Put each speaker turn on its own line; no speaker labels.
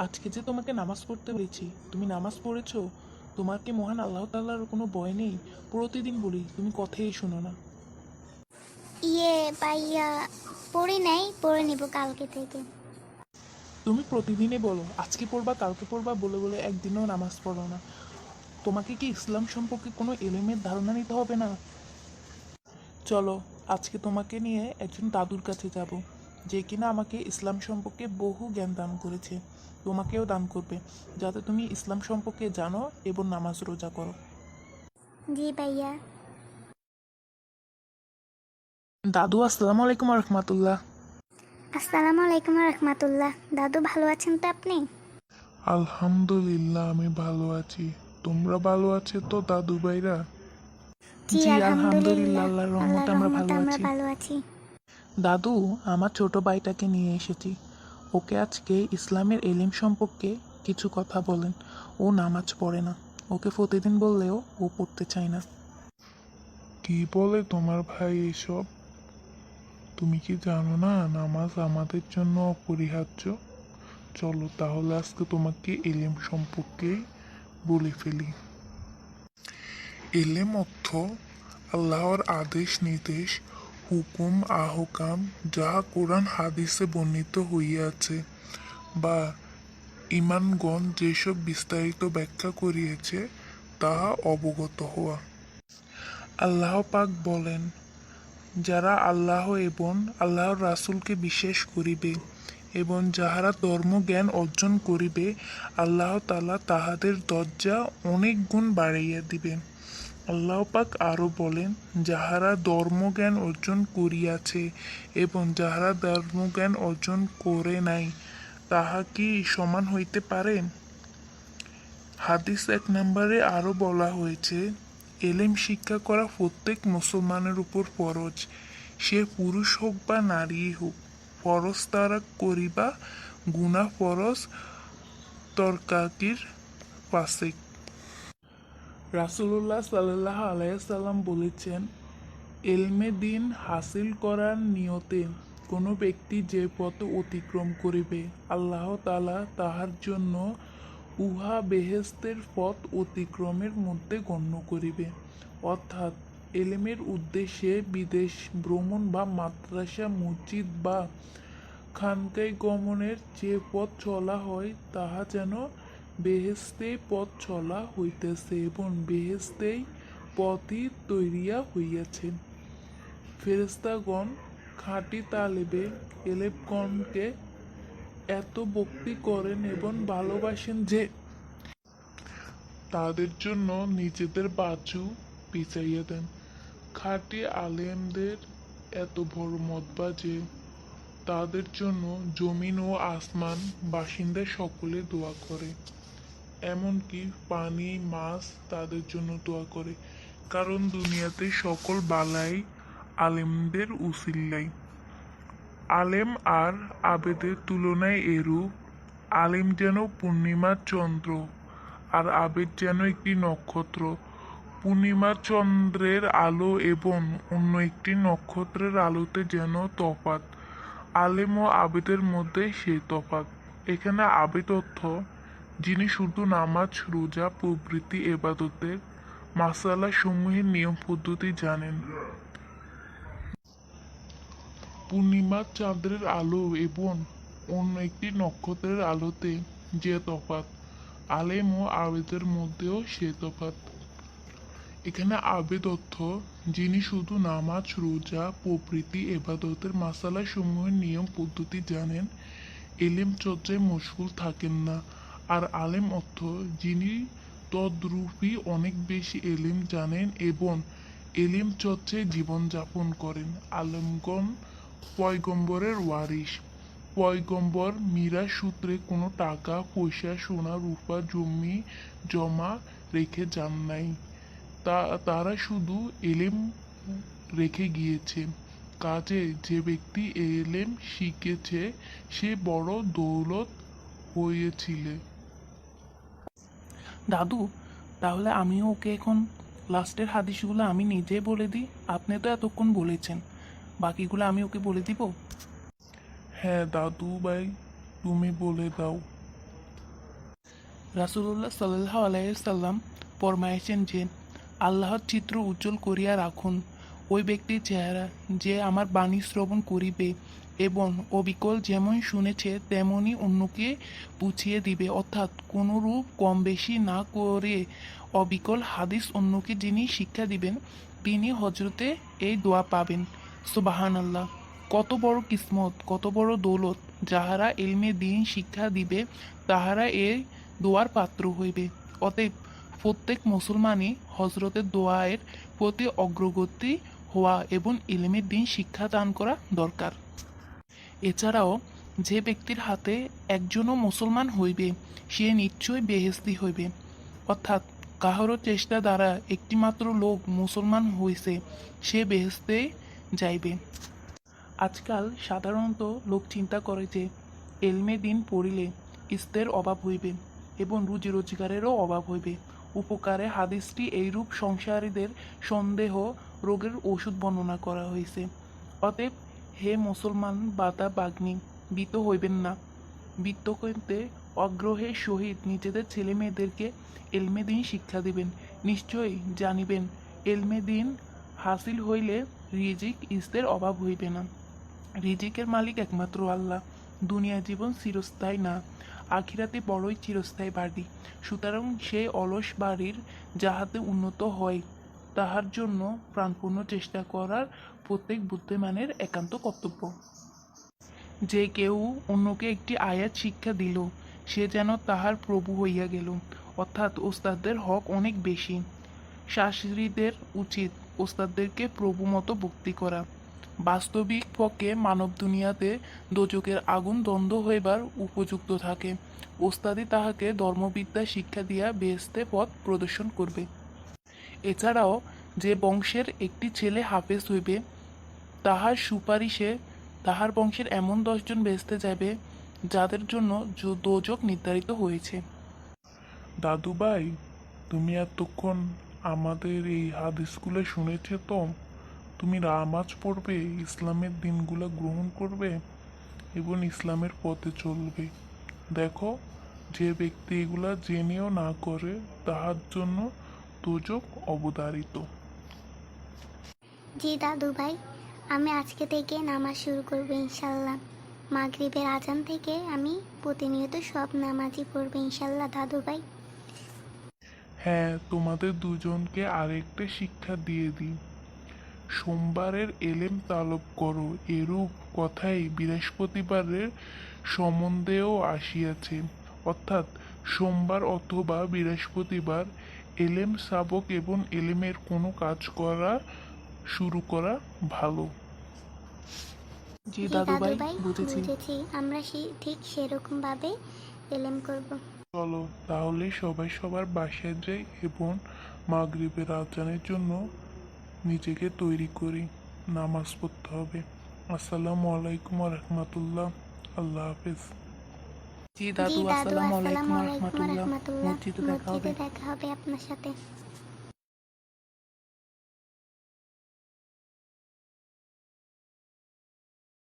আজকে যে তোমাকে নামাজ পড়তে বলেছি, তুমি নামাজ পড়েছো? তোমার কি মহান আল্লাহ তাআলার কোনো ভয় নেই? প্রতিদিন বলি, তুমি কথাই শোনো না।
ভাইয়া, পড়ি নাই, পড়ে নিব কালকে থেকে।
তুমি প্রতিদিনই বলো আজকে পড়বা কালকে পড়বা বলে বলে একদিনও নামাজ পড়ো না। তোমাকে কি ইসলাম সম্পর্কে কোনো এলিমের ধারণা নিতে হবে না? চলো, আজকে তোমাকে নিয়ে একজন দাদুর কাছে যাব, যে কিনা আমাকে ইসলাম সম্পর্কে বহু জ্ঞান দান করেছে। তোমাকেও দান করবে, যাতে তুমি ইসলাম সম্পর্কে জানো এবং নামাজ রোজা করো।
জি ভাইয়া।
দাদু, আসসালামু আলাইকুম রহমতুল্লাহ।
আসসালামু আলাইকুম রহমতুল্লাহ। দাদু ভালো আছেন তো আপনি?
আলহামদুলিল্লাহ, আমি ভালো আছি। তোমরা ভালো আছো তো দাদু ভাইরা?
জি
জি আলহামদুলিল্লাহ,
আলহামদুলিল্লাহ।
আল্লাহর রহমতে
আল্লাহর
আমরা
রহমতে
ভালো
আমরা
আছি।
ভালো আছি।
দাদু, আমার ছোট ভাইটাকে নিয়ে এসেছি। ওকে আজকে ইসলামের এলিম সম্পর্কে কিছু কথা বলেন। ও নামাজ পড়ে না, ওকে প্রতিদিন বললেও ও পড়তে চায় না।
কি বলে তোমার ভাই এসব? তুমি কি জানো না নামাজ আমাদের জন্য অপরিহার্য? চলো তাহলে আজকে তোমাকে এলেম সম্পর্কে বলে ফেলি। এলেম অর্থ আল্লাহর আদেশ নির্দেশ, হুকুম আহকাম, যাহা কোরআন হাদিসে বর্ণিত হইয়াছে, বা ইমানগণ যেসব বিস্তারিত ব্যাখ্যা করিয়েছে তাহা অবগত হওয়া। আল্লাহ পাক বলেন, যারা আল্লাহ এবং আল্লাহর রাসূলকে বিশ্বাস করিবে এবং যাহারা ধর্মজ্ঞান অর্জন করিবে, আল্লাহ তাআলা তাহাদের দরজা অনেক গুণ বাড়াইয়া দিবেন। আল্লাহ পাক আরও বলেন, যাহারা ধর্মজ্ঞান অর্জন করিয়াছে এবং যাহারা ধর্মজ্ঞান অর্জন করে নাই, তাহা কি সমান হইতে পারেন? হাদিস 1 নম্বরে আরও বলা হয়েছে, এলেম শিক্ষা করা প্রত্যেক মুসলমানের উপর ফরজ, সে পুরুষ হোক বা নারী হোক। ফরজ তারা করিবা, গুনাহ ফরজ তরকাকির ফাসিক।
রাসূলুল্লাহ সাল্লাল্লাহু আলাইহি সাল্লাম বলেছেন, এলমে দিন হাসিল করার নিয়তে কোনো ব্যক্তি যে পথ অতিক্রম করিবে, আল্লাহ তাআলা তাহার জন্য উহা বেহেশতের পথ অতিক্রমের মধ্যে গণ্য করিবে। অর্থাৎ এলেমের উদ্দেশ্যে বিদেশ ভ্রমণ বা মাদ্রাসা মসজিদ বা খানকায় গমনের যে পথ চলা হয়, তাহা যেন বেহেশতেই পথ চলা হইতেছে এবং বেহেশতেই পথই তৈরিয়া হইয়াছে। ফেরেশতাগণ খাঁটি তালেবে এলেমগণকে এত ভক্তি করেন এবং ভালোবাসেন যে
তাদের জন্য নিজেদের বাজু পিছাইয়া দেন। খাঁটি আলেমদের এত বড় মতবা যে তাদের জন্য জমিন ও আসমান বাসিন্দা সকলে দোয়া করে। এমনকি পানি মাছ তাদের জন্য দোয়া করে, কারণ দুনিয়াতে সকল বালাই আলেমদের উসিল্লাই। আলেম আর আবেদের তুলনায় এরূপ। আলেম যেন পূর্ণিমার চন্দ্র, আর আবেদ যেন একটি নক্ষত্র। পূর্ণিমার চন্দ্রের আলো এবং অন্য একটি নক্ষত্রের আলোতে যেন তফাৎ। আলেম ও আবেদের মধ্যে সেই তফাৎ। এখানে আবেদ অর্থ যিনি শুধু নামাজ রোজা প্রভৃতি এবাদতের মাসালা সমূহের নিয়ম পদ্ধতি জানেন। পূর্ণিমার চাঁদের আলো এবং অন্য একটি নক্ষত্রের আলোতে যে তফাৎ, আলেম ও আবেদের মধ্যেও সে তফাৎ। এখানে আবেদ অর্থ যিনি শুধু নামাজ রোজা প্রভৃতি এবাদতের মাসালা সমূহের নিয়ম পদ্ধতি জানেন, এলেম চর্চায় মশগুল থাকেন না। আর আলেম অর্থ যিনি তদ্রূপী অনেক বেশি এলেম জানেন এবং এলেম চর্চায় জীবনযাপন করেন। আলেমগণ পয়গম্বরের ওয়ারিশ। পয়গম্বর মিরাজ সূত্রে কোনো টাকা পয়সা সোনা রূপা জমি জমা রেখে যান নাই। তারা শুধু এলেম রেখে গিয়েছে। কাজে যে ব্যক্তি এলেম শিখেছে সে বড় দৌলত হয়েছিলে।
দাদু, তাহলে আমিও ওকে এখন লাস্টের হাদিসগুলো আমি নিজে বলে দিই। আপনি তো এতক্ষণ বলেছেন, বাকিগুলো আমি ওকে বলে দিব।
হ্যাঁ দাদু ভাই, তুমি বলে দাও।
রাসূলুল্লাহ সাল্লাল্লাহু আলাইহি সাল্লাম ফরমায়েছেন যে আল্লাহর চিত্র উজ্জ্বল করিয়া রাখুন ওই ব্যক্তির চেহারা যে আমার বাণী শ্রবণ করিবে এবং অবিকল যেমন শুনেছে তেমনি অন্যকে বুঝিয়ে দিবে, অর্থাৎ কোনরূপ কম বেশি না করে অবিকল হাদিস অন্যকে যিনি শিক্ষা দিবেন তিনি হজরতে এই দোয়া পাবেন। সুবহানাল্লাহ! কত বড় কিসমত, কত বড় দৌলত! যাহারা ইলমে দ্বীন শিক্ষা দিবে তাহারা এই দোয়ার পাত্র হইবে। অতএব প্রত্যেক মুসলমানই হজরতের দোয়ায়ের প্রতি অগ্রগতি হওয়া এবং ইলমে দ্বীন শিক্ষা দান করা দরকার। এছাড়াও যে ব্যক্তির হাতে একজনও মুসলমান হইবে সে নিশ্চয় বেহেশতি হইবে, অর্থাৎ কাহারও চেষ্টা দ্বারা একটিমাত্র লোক মুসলমান হইছে সে বেহেশতে যাইবে। আজকাল সাধারণত লোক চিন্তা করে যে এলমে দিন পড়িলে ইস্তের অভাব হইবে এবং রুজি রোজগারেরও অভাব হইবে। উপকারে হাদিসটি এইরূপ সংসারীদের সন্দেহ রোগের ওষুধ বর্ণনা করা হয়েছে। অতএব হে মুসলমান বাতা বাগ্নী, ভীত হইবেন না। বৃত্ত হইতে অগ্রহের সহিত নিজেদের ছেলে মেয়েদেরকে এলমে দিন শিক্ষা দিবেন। নিশ্চয়ই জানিবেন এলমে দিন হাসিল হইলে রিজিক ইস্তের অভাব হইবে না। রিজিকের মালিক একমাত্র আল্লাহ। দুনিয়া জীবন চিরস্থায়ী না, আখিরাতে বড়ই চিরস্থায়ী বাড়ি। সুতরাং সেই অলস বাড়ির যাহাতে উন্নত হয় তাহার জন্য প্রাণপূর্ণ চেষ্টা করার প্রত্যেক বুদ্ধিমানের একান্ত কর্তব্য। যে কেউ অন্যকে একটি আয়াত শিক্ষা দিল সে যেন তাহার প্রভু হইয়া গেল, অর্থাৎ ওস্তাদদের হক অনেক বেশি। শাস্ত্রীদের উচিত ওস্তাদদেরকে প্রভু মতো ভক্তি করা। বাস্তবিক পক্ষে মানব দুনিয়াতে দোজকের আগুন দ্বন্দ্ব হইবার উপযুক্ত থাকে। ওস্তাদি তাহাকে ধর্মবিদ্যা শিক্ষা দিয়া বেহেশতে পথ প্রদর্শন করবে। এছাড়াও যে বংশের একটি ছেলে হাফেজ হইবে তাহার সুপারিশে তাহার বংশের এমন 10 জন বেহেশতে যাবে যাদের জন্য দোজক নির্ধারিত হয়েছে।
দাদু ভাই, তুমি এতক্ষণ আমাদের এই হাদিসগুলো শুনেছে তো? তুমি নামাজ পড়বে, ইসলামের দিনগুলো গ্রহণ করবে এবং ইসলামের পথে চলবে। দেখো, যে ব্যক্তি এগুলা জেনেও না করে তাহার জন্য দোজক অবধারিত।
জি দাদু ভাই, আমি আজকে থেকে নামাজ শুরু করবো ইনশাল্লাহ। মাগরিবের আজান থেকে আমি প্রতিনিয়ত সব নামাজই পড়বো ইনশাল্লাহ দাদু ভাই।
হ্যাঁ, তোমাদের দুজনকে আরেকটা শিক্ষা দিয়ে দিই। সোমবারের এলেম তালব করো, এরূপ কথাই বৃহস্পতিবারের সম্বন্ধেও আসিয়াছে। অর্থাৎ সোমবার অথবা বৃহস্পতিবার এলেম সাবক এবং এলেমের কোনো কাজ করা শুরু করা ভালো।
জি
জি
দাদু
দাদু
ভাই,
ভাই,
বুঝেছি।
বুঝেছি। আমরা ঠিক সেরকম ভাবে এলেম করব।
চলো তাহলে সবাই সবার বাসায় যাই এবং মাগরিবের আজানের জন্য নিজেকে তৈরি করি। নামাজ পড়তে হবে। আসসালামু আলাইকুম রহমতুল্লাহ। আল্লাহ হাফেজ।
জি
জি
দাদু,
দাদু,
আসসালামু আলাইকুম
আসসালামু আলাইকুম
রহমতুল্লাহ।
রহমতুল্লাহ।
মসজিদে দেখা হবে।
মসজিদে দেখা হবে আপনার সাথে।